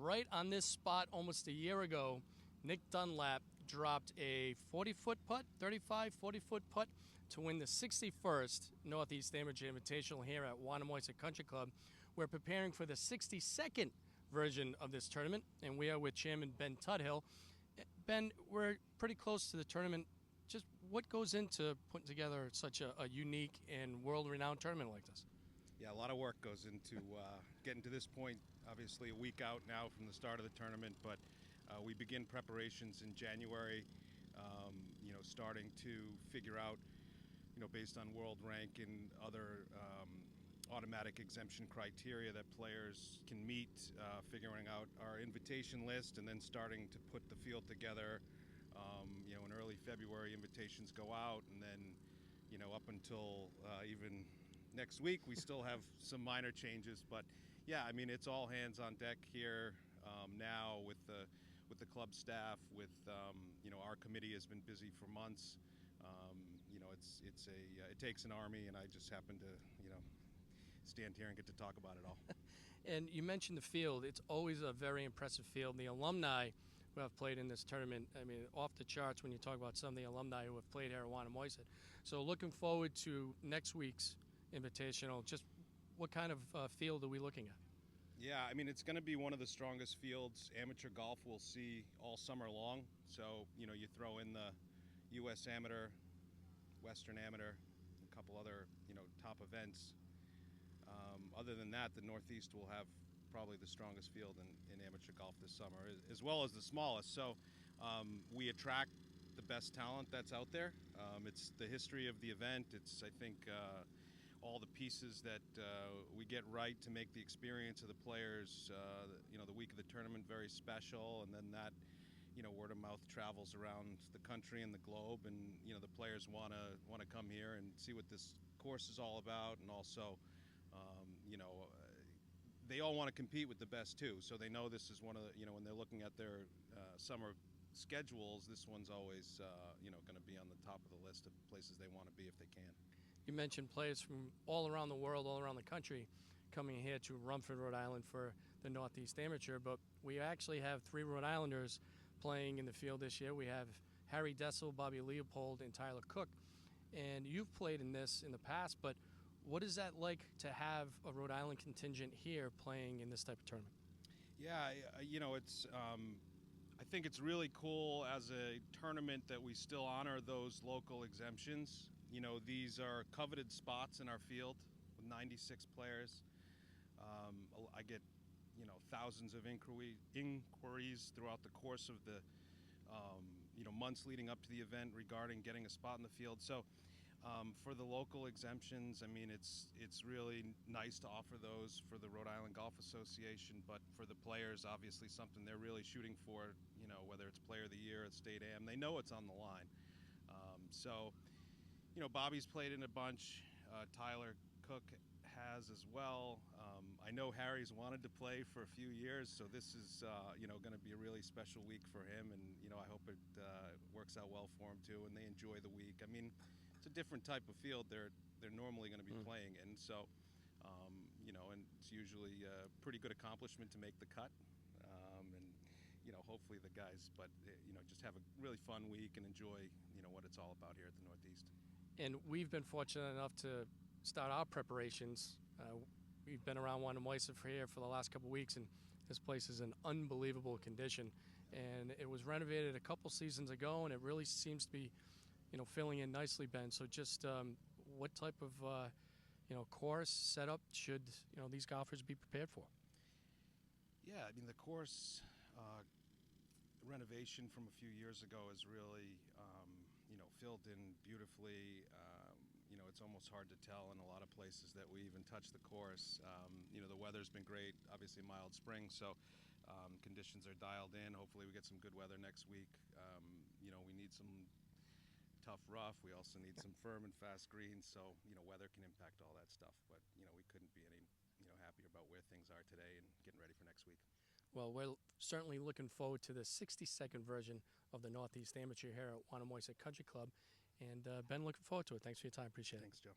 right on this spot almost a year ago, Nick Dunlap dropped a 40-foot putt, 35, 40-foot putt to win the 61st Northeast Amateur Invitational here at Wannamoisa Country Club. We're preparing for the 62nd version of this tournament, and we are with Chairman Ben Tudhill. Ben, we're pretty close to the tournament. Just what goes into putting together such a unique and world-renowned tournament like this? Yeah, a lot of work goes into getting to this point. Obviously, a week out now from the start of the tournament, but we begin preparations in January. Starting to figure out, based on world rank and other automatic exemption criteria that players can meet, figuring out our invitation list, and then starting to put the field together. In early February, invitations go out, and then, up until even next week, we still have some minor changes. But yeah, I mean, it's all hands on deck here now with the club staff. With our committee has been busy for months. It takes an army, and I just happen to stand here and get to talk about it all. And you mentioned the field. It's always a very impressive field. The alumni who have played in this tournament, I mean, off the charts when you talk about some of the alumni who have played here at Wannamoisa. So looking forward to next week's Invitational. Just what kind of field are we looking at? Yeah, I mean, it's going to be one of the strongest fields amateur golf will see all summer long. So, you throw in the U.S. Amateur, Western Amateur, a couple other, top events. Other than that, the Northeast will have probably the strongest field in amateur golf this summer, as well as the smallest. So we attract the best talent that's out there. It's the history of the event. It's, I think, all the pieces that we get right to make the experience of the players, the week of the tournament very special, and then that, word of mouth travels around the country and the globe, and the players want to come here and see what this course is all about, and also, they all want to compete with the best too. So they know this is one of the, when they're looking at their summer schedules, this one's always, going to be on the top of the list of places they want to be if they can. You mentioned players from all around the world, all around the country, coming here to Rumford, Rhode Island for the Northeast Amateur, but we actually have 3 Rhode Islanders playing in the field this year. We have Harry Dessel, Bobby Leopold, and Tyler Cook. And you've played in this in the past, but what is that like to have a Rhode Island contingent here playing in this type of tournament? Yeah, it's I think it's really cool as a tournament that we still honor those local exemptions. These are coveted spots in our field with 96 players. I get, thousands of inquiries throughout the course of the, months leading up to the event regarding getting a spot in the field. So for the local exemptions, I mean, it's really nice to offer those for the Rhode Island Golf Association, but for the players, obviously something they're really shooting for, whether it's Player of the Year at State Am, they know it's on the line. Bobby's played in a bunch. Tyler Cook has as well. I know Harry's wanted to play for a few years, so this is going to be a really special week for him, and I hope it works out well for him too, and they enjoy the week. I mean, it's a different type of field they're normally going to be playing in, so and it's usually a pretty good accomplishment to make the cut, and hopefully the guys, but just have a really fun week and enjoy what it's all about here at the Northeast. And we've been fortunate enough to start our preparations. We've been around Wannamoisa for the last couple of weeks, and this place is in unbelievable condition. And it was renovated a couple seasons ago, and it really seems to be, filling in nicely, Ben. So just what type of, course setup should, these golfers be prepared for? Yeah, I mean, the course renovation from a few years ago is really, filled in beautifully. It's almost hard to tell in a lot of places that we even touch the course. The weather's been great, obviously mild spring, so conditions are dialed in. Hopefully we get some good weather next week. We need some tough rough. We also need some firm and fast greens, so weather can impact all that stuff, but we couldn't be any happier about where things are today and getting ready for next week. Well, we're certainly looking forward to the 62nd version of the Northeast Amateur here at Wannamoisa Country Club. And Ben, looking forward to it. Thanks for your time. Appreciate it. Thanks, Joe.